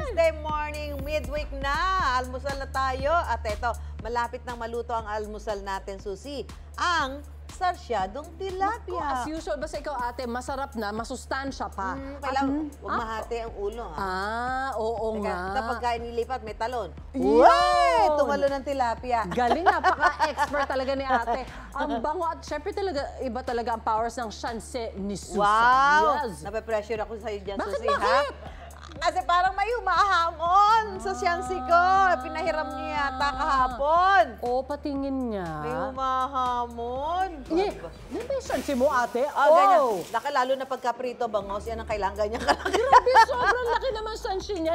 Wednesday morning, midweek na. Almusal na tayo. At eto, malapit nang maluto ang almusal natin, Susie. Ang sarsyadong tilapia. As usual, basta ikaw ate, masarap na, masustansya pa. Kailangan huwag mahati ang ulo. Oo Teka, nga. kapag nilipat, may talon. Yun! Uy! Tumalo ng tilapia. Galing, napaka-expert talaga ni ate. Ang bango at syempre talaga, iba talaga ang powers ng shanse ni Susan. Wow! Yes. Nape-pressure ako sa'yo dyan, Bakit, Susie, ha? bakit? Kasi parang may humahamon sa siyansi ko. Pinahiram niya yata kahapon. Oo, patingin nga. May humahamon. Yan ba yung shanse mo ate? Ganyan. Lalo na pagka-prito bangos, yan ang kailangan ganyan kalaki. Grabe, sobrang laki naman shanse niya.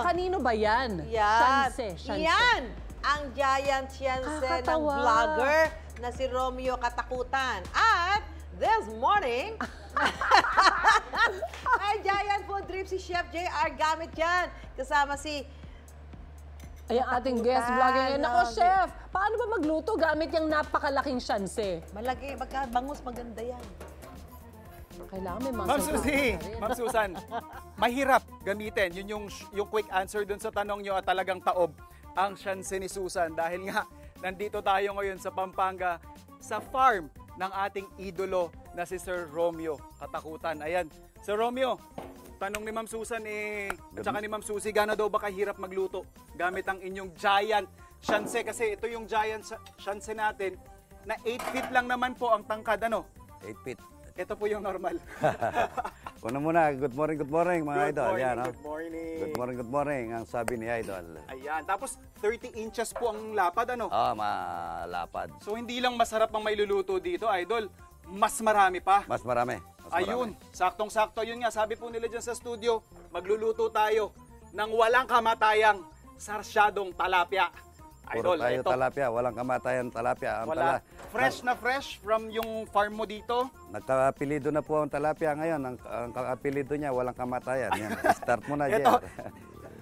Kanino ba yan? Yan. Shanse. Yan. Ang giant siyanse ng Kakatawa. vlogger na si Romeo Katakutan. At this morning, ay giant food trip si Chef JR gamit yan. Kasama si Ay, ang ating guest vlogger ngayon. Ako, chef, paano ba magluto gamit yung napakalaking shanse? malaki, bangus maganda yan. Kailangan may mga Ma'am Susie, Ma'am Susan, mahirap gamitin. Yun yung quick answer dun sa tanong nyo at talagang taob ang shanse ni Susan. Dahil nga, nandito tayo ngayon sa Pampanga, sa farm ng ating idolo na si Sir Romeo Katakutan. Ayan, Sir Romeo, tanong ni Ma'am Susan at saka ni Ma'am Susie, gaano daw ba kahirap magluto gamit ang inyong giant shanse? Kasi ito yung giant shanse natin na 8 feet lang naman po ang tangkad, ano? 8 feet. Ito po yung normal. Una muna, good morning mga idol. Good morning. Good morning, ang sabi ni idol. Ayan, tapos 30 inches po ang lapad, ano? Malapad. So hindi lang masarap ang may luluto dito, idol. Mas marami pa. Mas marami. Ayun, saktong-sakto. Yun nga, sabi po nila dyan sa studio, magluluto tayo ng walang kamatayang sarsyadong talapia. Puro Idol, tayo ito. talapia, walang kamatayan talapia. Wala. Fresh na fresh from yung farm mo dito. Nagkapilido na po ang talapia ngayon. Ang kapilido niya, walang kamatayan. Yan. Start mo na, Ito, Jer.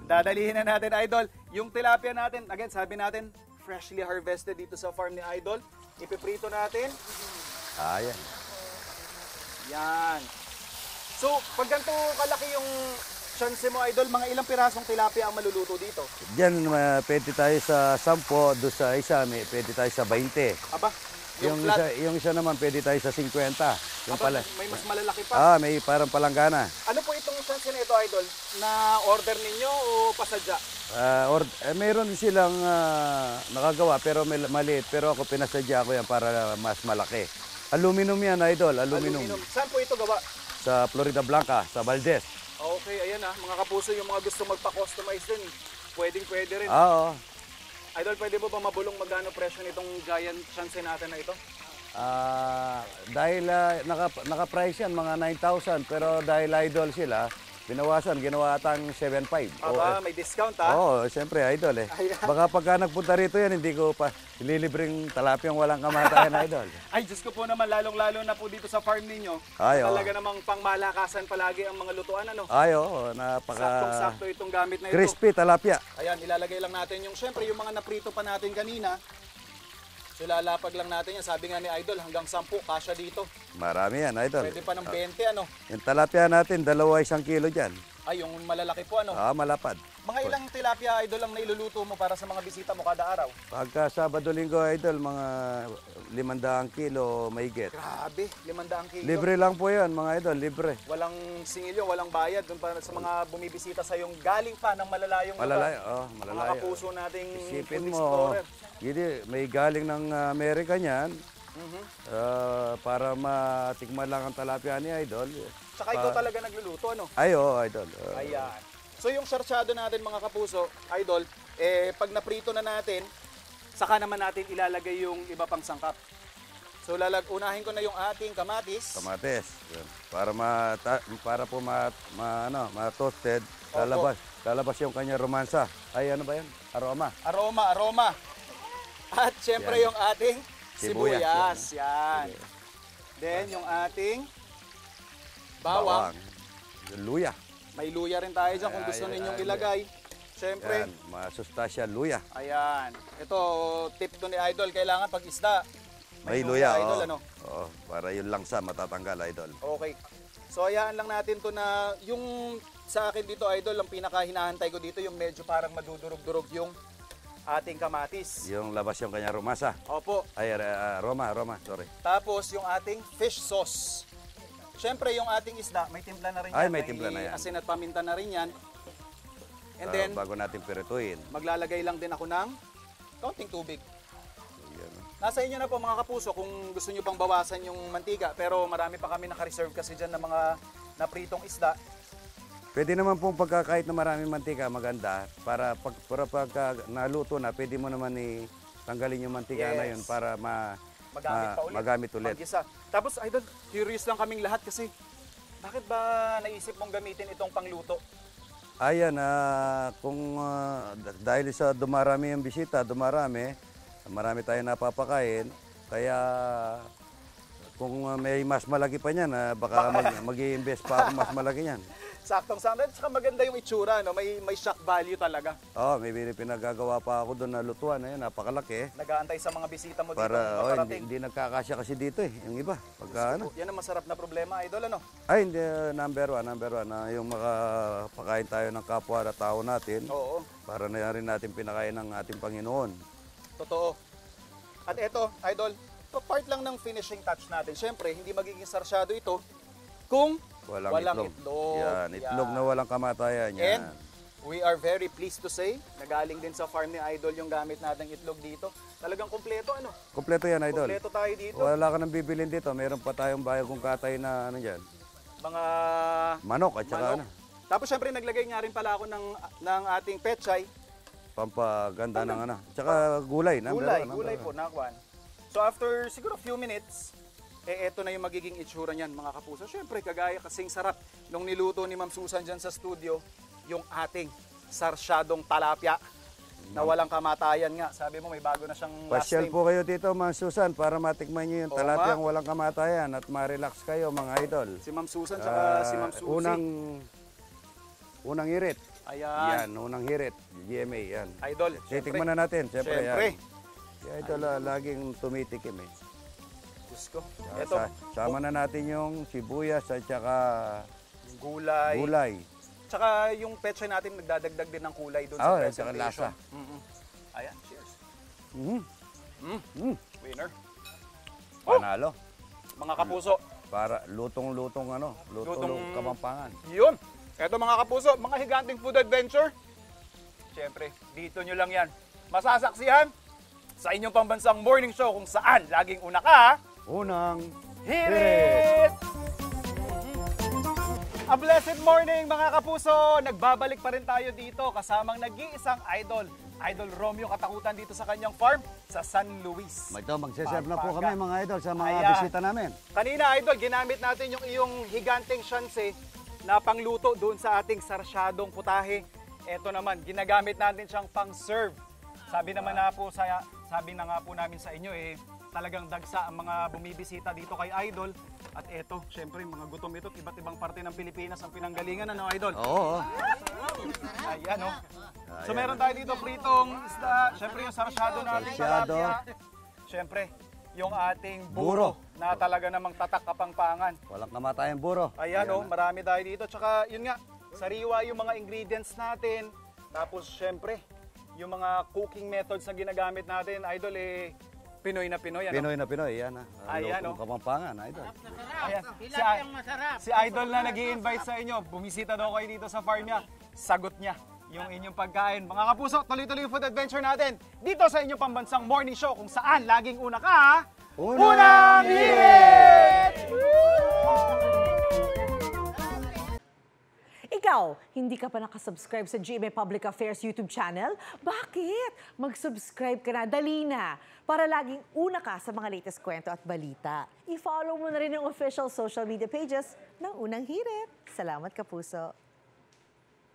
dadalihin na natin, Idol. Yung tilapia natin, again, sabi natin, freshly harvested dito sa farm ni Idol. Ipiprito natin. Ayan. Yan. So, pag ganito kalaki yung shanse mo, Idol, mga ilang pirasong tilapia ang maluluto dito? Diyan, pwede tayo sa 10, doon sa isa, pwede tayo sa 20. Aba, yung flat, Yung isa naman, pwede tayo sa 50. Yung aba, may mas malalaki pa. may parang palanggana. Ano po itong shanse na ito, Idol? Na order ninyo o pasadya? Mayroon silang nakagawa pero maliit, pero ako pinasadya ko yan para mas malaki. Aluminum yan, idol, aluminum. Saan po ito gawa? Sa Florida Blanca, sa Valdez. Okay, ayan mga kapuso, yung mga gusto magpa-customize din, pwede rin. Oo. Idol, pwede mo ba mabulong magkano presyo nitong giant shanse natin na ito? Dahil naka-price yan, mga 9,000, pero dahil idol sila, binawasan, ginawa atang 7,500. Aba, may discount ha? Oo, siyempre, idol eh. Ayan. Baka pagka nagpunta rito yan, hindi ko pa ililibreng talapyang walang kamatayan, idol. Ay, Diyos ko po naman, lalong-lalo na po dito sa farm ninyo. Ay, oo. Talaga namang pangmalakasan palagi ang mga lutuan, ano? Ay, oo, napaka... Saktong-sakto itong gamit na ito. Crispy talapia. Ayan, ilalagay lang natin yung, syempre, yung mga naprito pa natin kanina. So, ilalapag lang natin yan. Sabi nga ni Idol, hanggang 10, kasya dito. Marami yan, idol. Pwede pa ng 20, ano? Yung talapia natin, 1 kilo dyan. Ay, yung malalaki po, ano? Malapad. Mga ilang tilapia, Idol, ang nailuluto mo para sa mga bisita mo kada araw? Pagka Sabado Linggo, idol, mga 500 kilo mahigit. Grabe, 500 kilo. Libre lang po yan, mga idol, libre. Walang singil yun, walang bayad dun para sa mga bumibisita sa yung galing pa ng malalayong Malalayo, lugar. malalayo. Mga kapuso nating Isipin food mo, explorer. hindi, may galing ng Amerika niyan, para matikman lang ang talapia ni idol. Tsaka ikaw talaga nagluluto, ano? Ay, oo, idol. Ayan. So yung sarsyado natin mga kapuso, Idol, pag naprito na natin, saka naman natin ilalagay yung iba pang sangkap. So unahin ko na yung ating kamatis. Kamatis. Yan. Para po ma-toasted, lalabas yung kanya romansa. Ay, ano ba yan? Aroma. Aroma. At syempre Yan. yung ating sibuyas. Sibuyas, Yan. Then yung ating bawang. Luya. May luya rin tayo dyan kung gusto ninyong ilagay. Siyempre. Yan, masustansya luya. Ayan. Ito, tip to ni Idol. Kailangan pag isda, May luya, Idol, oo. ano? Oo, para yung langsa matatanggal, idol. Okay. So, hayaan lang natin to na yung sa akin dito, Idol, ang pinaka-hinahantay ko dito yung medyo parang madudurog-durog yung ating kamatis. Yung labas yung kanya rumasa. Opo. Ay, Roma, sorry. Tapos yung ating fish sauce. Siyempre yung ating isda, may timpla na rin yan. Ay, may timpla na yan. Asin at paminta na rin yan. And then, Bago natin pirituin. maglalagay lang din ako ng kaunting tubig. Yan. Nasa inyo na po mga kapuso kung gusto nyo pang bawasan yung mantika. Pero marami pa kami naka-reserve kasi dyan ng mga napritong isda. Pwede naman pong pagkakait na maraming mantika, maganda. Para pag naluto na, pwede mo naman tanggalin yung mantika na yun para Magamit pa ulit. magamit ulit. Mag-isa. Tapos, Idol, curious lang kaming lahat kasi bakit ba naisip mong gamitin itong pangluto? Ayan, dahil sa dumarami yung bisita, marami tayong napapakain. Kaya kung may mas malaki pa niyan, baka mag-i-invest pa ako mas malaki niyan. Saktong-sakto. At saka maganda yung itsura, no? May shock value talaga. Oo, may pinagagawa pa ako doon na lutuan. Ayun, napakalaki. Nag-aantay sa mga bisita mo dito. Para Paparating. hindi nagkakasya kasi dito yung iba. Pagka, Yan ang masarap na problema, Idol, ano? Ay, hindi, number one, na yung makapakain tayo ng kapwa na tao natin. Oo, Para na rin natin pinakain ng ating Panginoon. totoo. At eto, Idol, part lang ng finishing touch natin. Siyempre, hindi magiging sarsyado ito kung walang itlog. Yan, itlog na walang kamatayan. Yan. And we are very pleased to say, nagaling din sa farm ni Idol yung gamit nating itlog dito. Talagang kumpleto, ano? Kompleto yan, Idol. Kumpleto tayo dito. Wala ka nang bibilin dito. Meron pa tayong bayagong katay na dyan. Mga Manok at saka manok. Tapos syempre naglagay nga rin pala ako ng ating pechay. pampaganda ng Tsaka gulay. Gulay po, nakwan. So after siguro few minutes, eto na yung magiging itsura niyan mga kapuso. Siyempre, kagaya kasing sarap nung niluto ni Ma'am Susan dyan sa studio, yung ating sarsyadong talapia na walang kamatayan nga. Sabi mo, may bago na siyang last Pasyal name. po kayo dito, Ma'am Susan, para matikman nyo yung Oo, talapyang walang kamatayan at ma-relax kayo, mga idol. Si Ma'am Susan tsaka si Ma'am Susie. Unang hirit. Ayan. Yan, unang hirit. GMA, yan. Idol, Titikman na natin, siyempre. Siyempre. Yan. Si idol, laging tumitikim eh. Diyos ko. Ah, Ito, sama na natin yung sibuyas at saka gulay. gulay. Tsaka yung pechay natin nagdadagdag din ng kulay doon Oo, sa at saka presentation. lasa. Ayan, cheers. Mhm. Winner. Panalo. Mga kapuso, Para lutong-lutong lutong Kapampangan. yun. Eto mga kapuso, mga higanting food adventure. Siyempre, dito nyo lang yan. Masasaksihan sa inyong pambansang morning show kung saan laging una ka. Unang Hirit! A blessed morning mga kapuso! Nagbabalik pa rin tayo dito kasamang nag-iisang idol. Idol Romeo Katakutan dito sa kanyang farm sa San Luis. Ito, magseserve na po Pampanga. kami mga idol sa mga Ayan. bisita namin. Kanina idol, ginamit natin yung iyong higanting shanse na pangluto doon sa ating sarsyadong putahe. Ito naman, ginagamit natin siyang pang-serve. Sabi na nga po namin sa inyo talagang dagsa ang mga bumibisita dito kay Idol. At eto, syempre mga gutom ito, iba't ibang parte ng Pilipinas ang pinanggalingan, ano Idol? Oo. Ayan, oh. So meron tayo dito pritong isda, syempre yung sarsyado nating Sarsyado. talapia. Syempre, yung ating buro na talaga namang tatak kapangpangan. Walang kamatayan buro. Ayan, oh, marami tayo dito. Tsaka yun nga, sariwa yung mga ingredients natin. Tapos syempre, yung mga cooking methods na ginagamit natin, Idol, Pinoy na Pinoy. Ano? Pinoy na Pinoy, yan Ayan, lutong Kapampangan, idol. Ayan. Si Idol na nag-i-invite sa inyo, bumisita daw kayo dito sa farm niya. Sagot niya yung inyong pagkain. Mga kapuso, tuloy-tuloy yung food adventure natin dito sa inyong pambansang morning show kung saan laging una ka. Unang Hirit! Ikaw, hindi ka pa nakasubscribe sa GMA Public Affairs YouTube channel? Bakit? Mag-subscribe ka na, dali na, para laging una ka sa mga latest kwento at balita. I-follow mo na rin yung official social media pages ng Unang Hirit. Salamat, Kapuso.